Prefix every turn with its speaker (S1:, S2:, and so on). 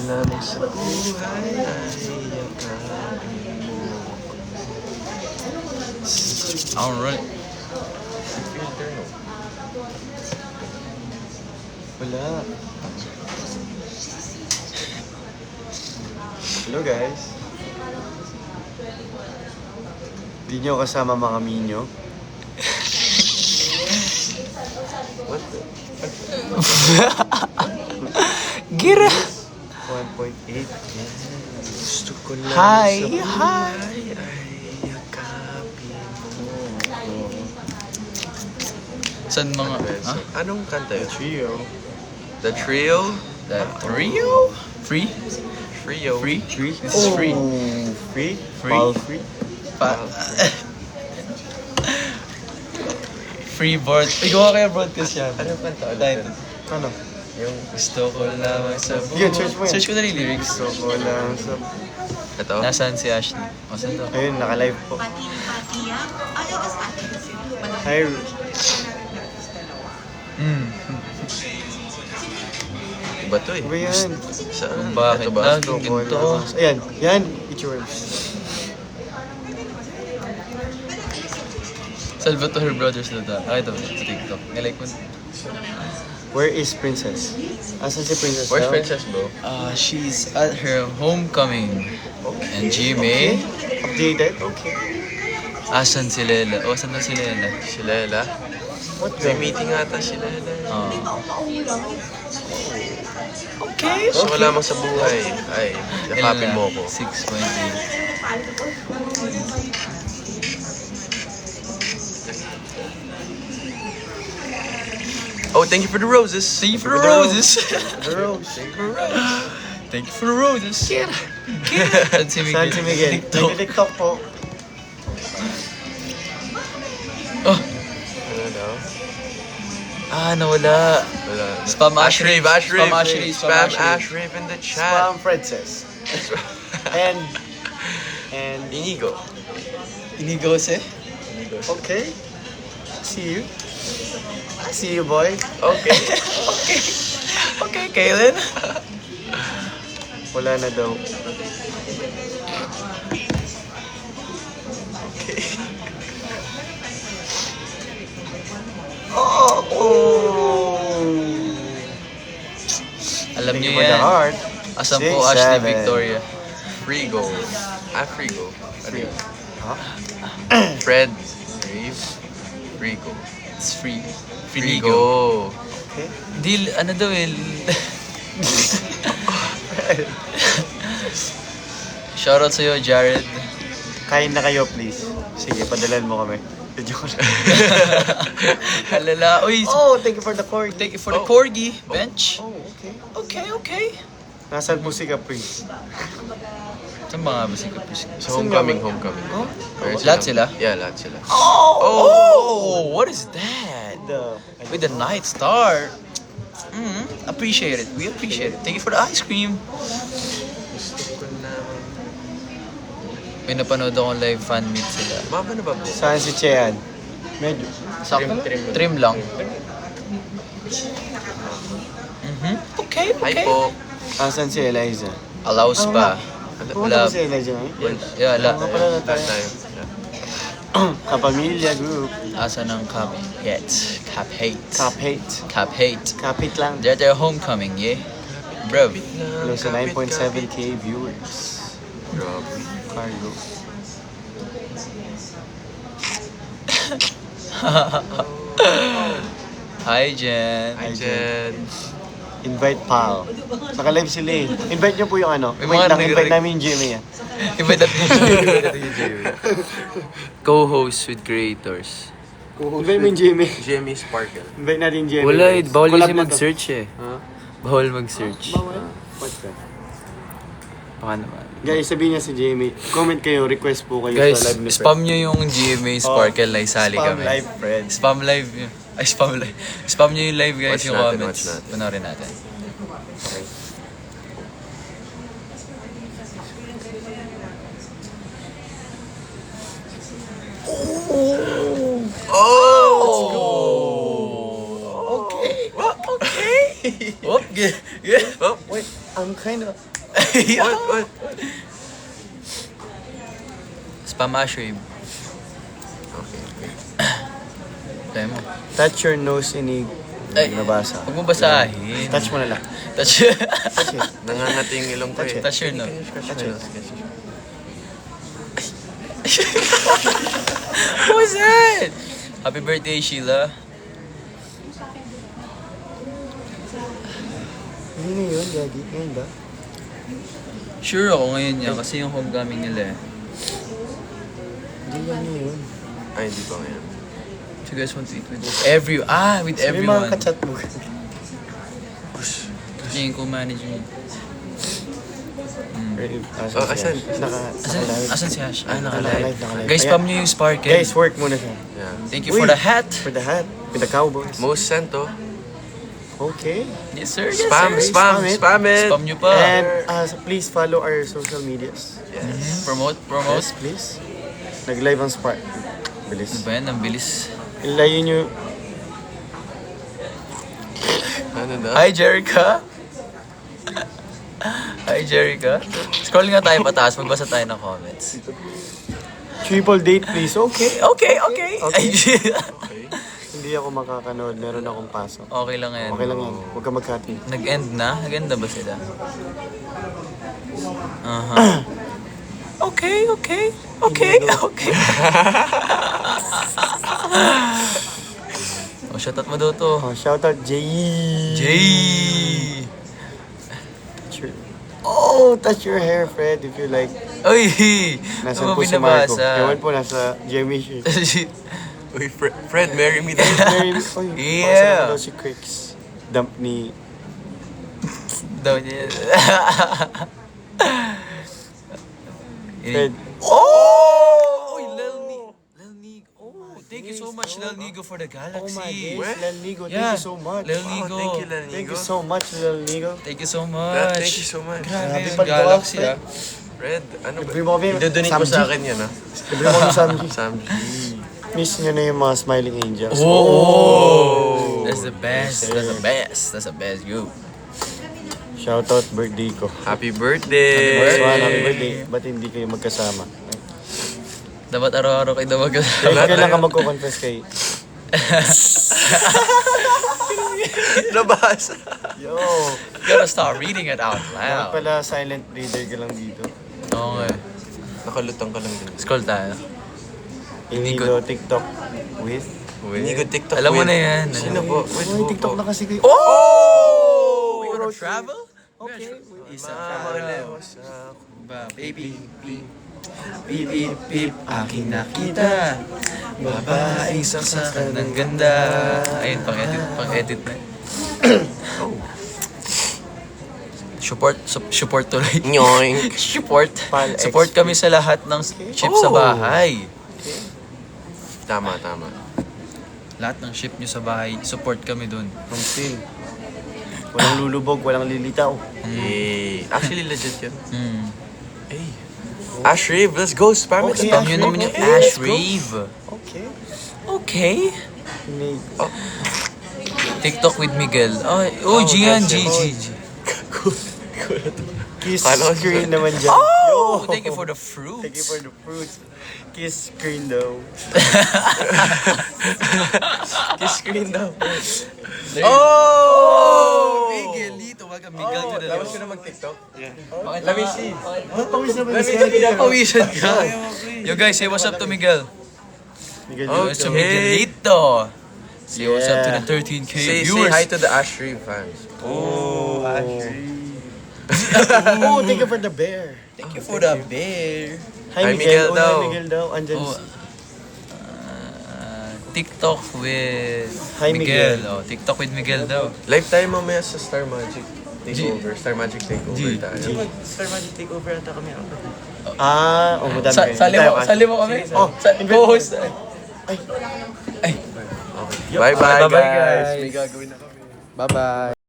S1: lamang sa buhay ay yakapin mo.
S2: Alright.
S1: Filter, no? Wala. Hello guys. Di nyo kasama mga minyo. What the?
S2: Gira!
S1: 1.8. Gusto ko lang
S2: Hi,
S1: sa
S2: hi.
S1: buhay ay yakapin mo.
S2: Saan mga... Ha?
S1: Anong kanta yun?
S3: Trio.
S1: The Trio?
S2: The Trio? Free?
S1: Trio.
S2: Free?
S3: Free?
S2: This is free.
S3: Free?
S2: Free?
S3: All free?
S2: Free board. Ay, gawa kaya broadcast yan.
S1: Anong kanta?
S2: Title.
S3: Ano?
S1: Yung
S2: Gusto ko lamang sa buhay.
S3: Yun, search mo yun.
S2: Search ko na yung lyrics.
S3: Gusto ko lang sa...
S1: ito?
S2: Nasaan si Ashley? O, saan to?
S3: Ayun, naka-live po. Hi,
S1: Iba to eh.
S3: Iba yan.
S1: Saan?
S2: Bakit?
S1: Ito ba?
S2: Laging
S3: Gusto ko
S2: ganito.
S3: lang sa... Ayan, yan. It's yours.
S2: Salvatore Brothers na to. Nakita mo sa TikTok. Nilike mo.
S3: Where is Princess? Asan si Princess
S1: Where's
S3: now?
S1: Princess, bro?
S2: She's at her homecoming. And GMA.
S3: Updated? Okay.
S2: Asan si Lela? O, saan na si Lela?
S1: Si Lela?
S3: What
S1: May
S3: the?
S1: meeting ata si Lela.
S2: Okay.
S1: Gusto ko lamang sa buhay ay yakapin mo ko.
S2: 6.8.
S1: Oh, thank you for the roses.
S2: Thank you for the roses.
S3: The Rose.
S2: Thank you for the roses. Saan si Miguel?
S3: Saan si Miguel?
S2: TikTok.
S3: Nag-TikTok po.
S2: Oh.
S1: Ano daw?
S2: Nawala.
S1: Wala.
S2: Spam Ashrave.
S1: Ashrave.
S2: Spam Ashrave.
S1: Spam Ashrave in the chat.
S3: Spam Princess. And...
S1: Inigo.
S2: Inigos eh.
S3: Okay. See you. I see you, boy.
S1: Okay.
S2: Okay, Kaylin.
S3: Wala na daw. Oh!
S2: Alam
S3: Thank
S2: niyo
S3: you for the
S2: yan.
S3: heart.
S2: Asan
S3: 6,
S2: po Ashley
S3: 7.
S2: Victoria?
S1: Frigo. Frigo. Ano yun?
S3: Huh?
S1: Fred. Rave. Frigo.
S2: It's free.
S1: Frigo.
S3: Okay.
S2: Deal, ano daw eh. Shoutout sa'yo, Jared.
S3: Kain na kayo, please. Sige, padalan mo kami. Joke lang.
S2: Halala. Uy,
S3: Oh, thank you for the corgi.
S2: thank you for the corgi. Bench.
S3: Oh, okay.
S2: Okay, okay.
S3: Nasaan po si Caprice?
S2: Saan mga ba si Kapis?
S1: Sa homecoming.
S3: Oh?
S1: Where
S2: Lahat sila?
S1: Yeah, lahat sila.
S2: Oh! What is that?
S3: The...
S2: With the night star. Appreciate it. We appreciate it. Thank you for the ice cream.
S1: Gusto ko naman.
S2: May napanood akong live fan meet sila.
S1: Mama na ba po?
S3: Saan si Chean? Medyo.
S2: Sakto lang. Trim lang. Okay,
S1: Hi
S2: okay.
S1: po.
S3: Asan si Eliza?
S2: Allows pa.
S3: Pumunta ba si Eliza ngayon?
S1: Yes.
S2: Yeah,
S3: Nga pala na
S1: Lahat
S3: tayo.
S1: tayo. Yeah.
S3: Kapamilya group.
S2: Asa ng Cap Hate. Cap Hate.
S3: Cap hate.
S2: Cap Hate.
S3: Kapit lang.
S2: They're at their homecoming, yeah? Bro.
S3: Hello sa 9.7k viewers.
S1: Grabe.
S3: Cargo.
S2: Hi, Jen.
S1: Hi, Jen.
S3: Invite pal. Naka-live sila eh. Invite nyo po yung ano.
S2: May
S3: Wait
S2: mga
S3: lang, invite
S2: nag-
S3: namin yung Jimmy yan.
S2: Iba natin co-host with creators.
S3: Invite mo yung Jimmy.
S1: Jimmy Sparkle.
S3: Invite natin yung Jimmy.
S2: Wala eh, bawal
S3: Collab
S2: kasi
S3: na to.
S2: mag-search eh.
S3: Ha?
S2: Bawal mag-search.
S3: Bawal? What the?
S2: Baka naman.
S3: Guys, sabihin niya si Jamie. Comment kayo, request po kayo
S2: Guys,
S3: sa live ni
S2: spam nyo yung GMA Sparkle na isali
S3: Spam
S2: kami.
S3: live, friends.
S2: Spam live yun. Ay, spam live. Spam nyo yung live guys,
S1: Watch
S2: yung
S1: natin,
S2: comments.
S1: watch natin.
S2: Panoorin natin.
S1: Oh!
S3: Okay.
S2: Okay.
S1: Oh!
S3: Wait, I'm kind of...
S1: What?
S2: Spam Ashrabe.
S1: Okay.
S2: Tayo mo.
S3: Touch your nose, inig.
S2: Ay,
S3: Nabasa.
S2: huwag mo basahin.
S3: Touch mo na lang.
S2: Touch.
S3: Touch it.
S1: Nangangati yung ilong ko eh.
S2: Touch your nose.
S3: Touch it.
S2: What was that? Happy birthday, Sheila.
S3: Hindi na yun, Daddy. Ngayon ba?
S2: Sure ako ngayon niya kasi yung homecoming nila eh.
S3: Hindi yan yun.
S1: Ay, hindi pa ngayon.
S2: So you guys want to eat with with
S3: Sabi mga
S2: everyone.
S3: kachat mo.
S2: Tingin ko manage mo.
S1: Oh, asan?
S2: Asan si Ash? Ah,
S3: Nakalive,
S2: nakalive.
S3: nakalive.
S2: Guys,
S3: Ayan.
S2: spam nyo yung Sparkle.
S3: Guys, work muna siya.
S1: Yeah.
S2: Thank you for the hat.
S3: For the hat. With the cowboys.
S1: Most sent oh.
S3: Okay.
S2: Yes sir, yes
S1: Spam,
S2: sir.
S1: spam,
S3: Spam it.
S1: spam it.
S2: Spam nyo pa.
S3: And please follow our social medias.
S1: Yes.
S2: Promote.
S3: Yes, please. Nag-live ang Spark.
S2: Ano
S3: Bilis.
S2: ba yan? Ang bilis.
S3: Ilayin nyo.
S1: Ano na?
S2: Hi, Jerica. Hi, Jerica. Scroll nga tayo pataas. Magbasa tayo ng comments.
S3: Triple date, please. Okay.
S2: Okay.
S3: Okay.
S2: Ay,
S1: Okay.
S3: Hindi ako makakanood. Meron akong pasok.
S2: okay lang yan.
S3: Okay lang yan. Huwag ka mag-cutting.
S2: Nag-end na? Nag-end na ba sila? Aha. Okay. Oh, shoutout mo daw to.
S3: Oh, shout out Jay.
S2: Jay!
S3: Touch your hair, Fred, if you like.
S2: Uy!
S3: Nasaan
S2: Ano
S3: po
S2: mo
S3: si Marco?
S2: binabasa?
S3: Ewan po, nasa Jeremy shirt.
S1: Uy, Fred, marry me din.
S3: Mary,
S2: Yeah.
S3: daw si Cricks. Dump ni...
S2: Daw niya.
S3: Fred.
S2: Oh! Uy, Lel Nigo. Oh, thank you so much, Lel Nigo, for the
S3: Oh my
S2: galaxy.
S3: gosh, Lel Nigo, thank
S2: Yeah.
S3: you so much.
S2: Lel
S1: Oh,
S2: Nigo.
S1: thank you, Lel
S3: Thank
S1: Nigo.
S3: you so much, Lel Nigo.
S2: Thank you so much.
S1: Yeah, thank you so much.
S2: Grabe
S3: Happy
S2: yung
S3: paggawa,
S2: galaxy,
S3: Fred.
S2: ah.
S1: Fred, ano ba?
S3: Libre mo kami.
S1: Idodonate mo
S3: Samji.
S1: sa akin yan, ha?
S3: Libre mo kami Samji.
S1: Samji.
S3: Miss nyo na yung mga smiling angels.
S2: Oh! That's the best. That's the best. You.
S3: Shout out birthday ko.
S1: Happy birthday!
S3: Next one, happy birthday. Ba't hindi kayo magkasama?
S2: Dapat araw-araw kayo daw
S3: Kailan ka magko-confess kay...
S1: Nabasa.
S3: Yo!
S2: You gotta start reading it out
S3: Bakit
S2: loud.
S3: pala silent reader ka lang dito?
S2: Okay.
S1: Nakalutang ka lang din.
S2: Scroll tayo.
S3: Inigo TikTok with...
S1: Inigo TikTok
S2: Alam mo
S1: with-
S2: na yan.
S1: Sino po? Wait,
S3: May
S1: po
S3: TikTok
S1: po.
S3: na kasi kayo.
S2: Oh! We gonna travel?
S3: Okay.
S2: Isa
S1: Mamalewas
S2: ba, baby? Beep, beep, beep, aking nakita. Babaeng saksakan ng ganda. Ayun, pang-edit na. Support tuloy.
S1: Nyoink.
S3: Pal-ex.
S2: Support kami sa lahat ng ship sa
S1: Oh.
S2: bahay.
S1: Tama.
S2: Lahat ng ship nyo sa bahay, support kami dun.
S3: Ang sin. Walang lulubog, walang lilitaw.
S1: Eh, actually legit yun.
S2: Hmm.
S1: Hey. Ash Rave, let's go. Spam it.
S3: Okay.
S2: Spam nyo naman yung Ash Rave.
S3: Okay.
S2: Okay.
S3: May...
S2: TikTok with Miguel. Oh, Gian,
S1: yes, yes.
S2: G.
S3: Kiss
S1: Kala ko-
S3: screen naman dyan.
S2: Oh,
S3: Yo!
S2: thank you for the fruits.
S3: Thank you for the fruits. Kiss screen daw.
S1: Kiss screen daw.
S2: Oh! Miguelito, wag Miguel nyo na
S1: Tapos ko na mag-TikTok? Yeah.
S2: Let me see.
S3: Ba't pawis naman
S1: Let me
S3: si
S1: see.
S2: Pawisan ka. Yo guys, say what's up to Miguel.
S3: Miguel,
S1: Okay.
S2: What's up to Miguelito? Say what's up to the 13K
S1: Say
S2: viewers.
S1: hi to the Ash Rave fans.
S3: Oh, oh, thank you for the bear.
S2: Thank you for the bear.
S3: Hi,
S1: Hi,
S3: Miguel.
S1: Miguel daw.
S3: Hi, Miguel daw. Andyan.
S2: Oh, TikTok with
S3: Hi, Miguel.
S2: Oh, TikTok with Miguel daw.
S1: Live tayo mamaya sa Star Magic Takeover. Star Magic Takeover tayo.
S3: Star Magic Takeover ata kami. Oh, madami kayo.
S2: Sali mo kami.
S3: Oh,
S2: Co-host.
S1: Bye-bye,
S2: Bye-bye,
S1: guys.
S2: guys.
S1: May gagawin na kami.
S3: Bye-bye.